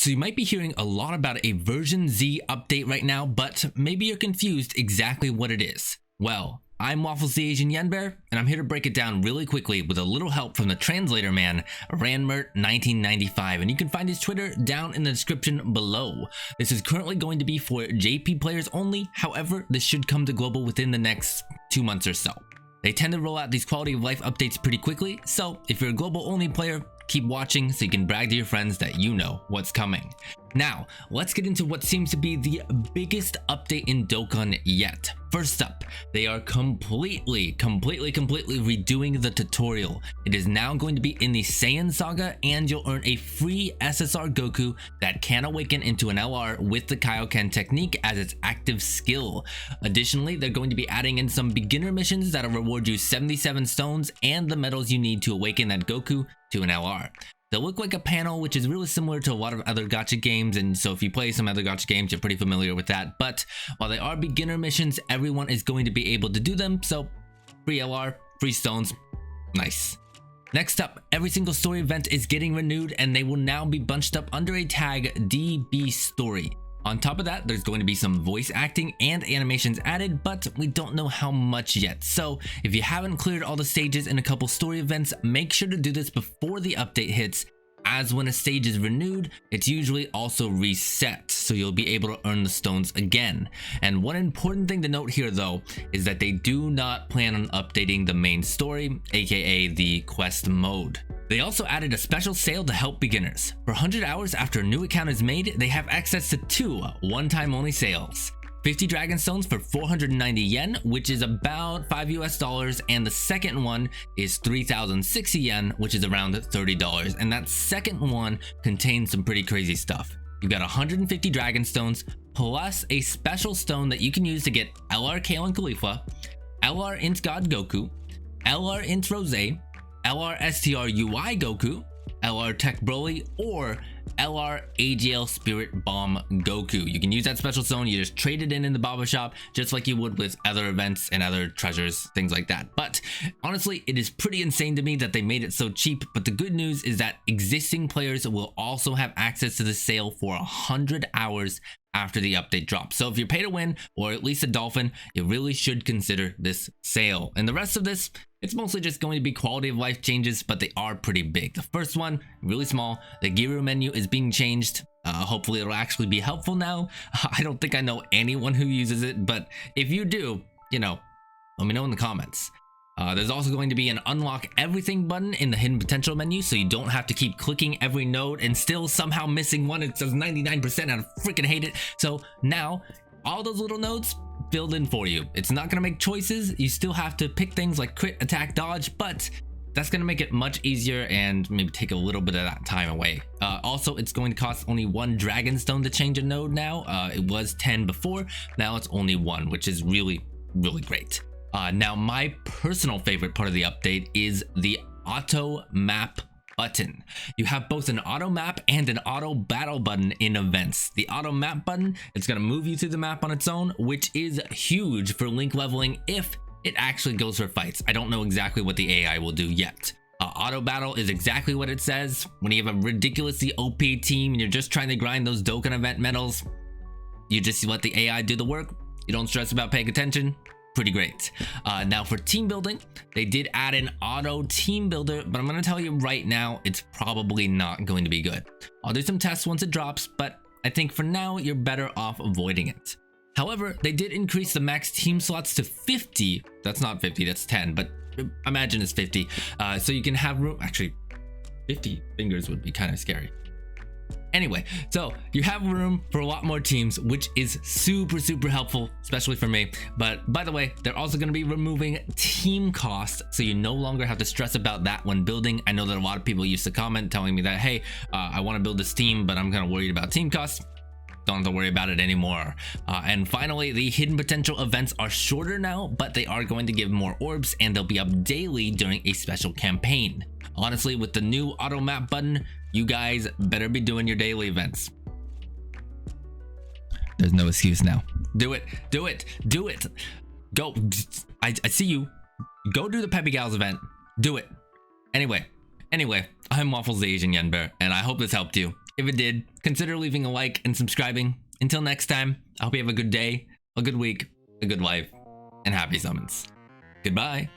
So you might be hearing a lot about a version Z update right now, but maybe you're confused exactly what it is. Well, I'm Waffles the Asian Yenbear, and I'm here to break it down really quickly with a little help from the translator man, Ranmert1995, and you can find his Twitter down in the description below. This is currently going to be for JP players only, however, this should come to global within the next 2 months or so. They tend to roll out these quality of life updates pretty quickly, so if you're a global only player, keep watching so you can brag to your friends that you know what's coming. Now, let's get into what seems to be the biggest update in Dokkan yet. First up, they are completely redoing the tutorial. It is now going to be in the Saiyan Saga, and you'll earn a free SSR Goku that can awaken into an LR with the Kaioken technique as its active skill. Additionally, they're going to be adding in some beginner missions that'll reward you 77 stones and the medals you need to awaken that Goku to an LR. They'll look like a panel, which is really similar to a lot of other gacha games, and so if you play some other gacha games, you're pretty familiar with that. But while they are beginner missions, everyone is going to be able to do them, so free LR, free stones, nice. Next up, every single story event is getting renewed, and they will now be bunched up under a tag DB Story. On top of that, there's going to be some voice acting and animations added, but we don't know how much yet. So if you haven't cleared all the stages in a couple story events, make sure to do this before the update hits, as when a stage is renewed, it's usually also reset, so you'll be able to earn the stones again. And one important thing to note here though, is that they do not plan on updating the main story, aka the quest mode. They also added a special sale to help beginners. For 100 hours after a new account is made, they have access to 2 one-time only sales. 50 Dragon Stones for 490 yen, which is about $5 US, and the second one is 3,060 yen, which is around $30. And that second one contains some pretty crazy stuff. You've got 150 Dragon Stones, plus a special stone that you can use to get LR Kale and Khalifa, LR Int God Goku, LR Int Rose, LR STR UI Goku, LR Tech Broly, or LR AGL Spirit Bomb Goku. You can use that special stone, you just trade it in the Baba shop, just like you would with other events and other treasures, things like that. But honestly, it is pretty insane to me that they made it so cheap, but the good news is that existing players will also have access to the sale for 100 hours after the update drops. So if you're pay to win, or at least a dolphin, you really should consider this sale. And the rest of this, it's mostly just going to be quality of life changes, but they are pretty big. The first one, really small. The Giru menu is being changed. Hopefully it'll actually be helpful now. I don't think I know anyone who uses it, but if you do, you know, let me know in the comments. There's also going to be an unlock everything button in the hidden potential menu, so you don't have to keep clicking every node and still somehow missing one. It says 99% and I freaking hate it. So now all those little nodes filled in for you. It's not going to make choices. You still have to pick things like crit, attack, dodge, but that's going to make it much easier and maybe take a little bit of that time away. Also, it's going to cost only 1 Dragon Stone to change a node now. It was 10 before, now it's only 1, which is really great. Now, my personal favorite part of the update is the auto map button. You have both an auto map and an auto battle button in events. The auto map button, it's going to move you through the map on its own, which is huge for link leveling if it actually goes for fights. I don't know exactly what the AI will do yet. Auto battle is exactly what it says. When you have a ridiculously OP team and you're just trying to grind those Dokkan event medals, you just let the AI do the work. You don't stress about paying attention. Pretty great. Now for team building, they did add an auto team builder, but I'm going to tell you right now, it's probably not going to be good. I'll do some tests once it drops, but I think for now, you're better off avoiding it. However, they did increase the max team slots to 50. That's not 50, that's 10, but imagine it's 50. So you can have room, actually 50 fingers would be kind of scary. Anyway, so you have room for a lot more teams, which is super helpful, especially for me. But by the way, they're also going to be removing team costs, so you no longer have to stress about that when building. I know that a lot of people used to comment telling me that, hey, I want to build this team, but I'm kind of worried about team costs. Don't have to worry about it anymore. And finally, the hidden potential events are shorter now, but they are going to give more orbs, and they'll be up daily during a special campaign. Honestly, with the new auto map button, you guys better be doing your daily events. There's no excuse now. Do it. Go. I see you. Go do the Peppy Gals event. Do it. Anyway, I'm Waffles the Asian Yenbear, and I hope this helped you. If it did, consider leaving a like and subscribing. Until next time, I hope you have a good day, a good week, a good life, and happy summons. Goodbye.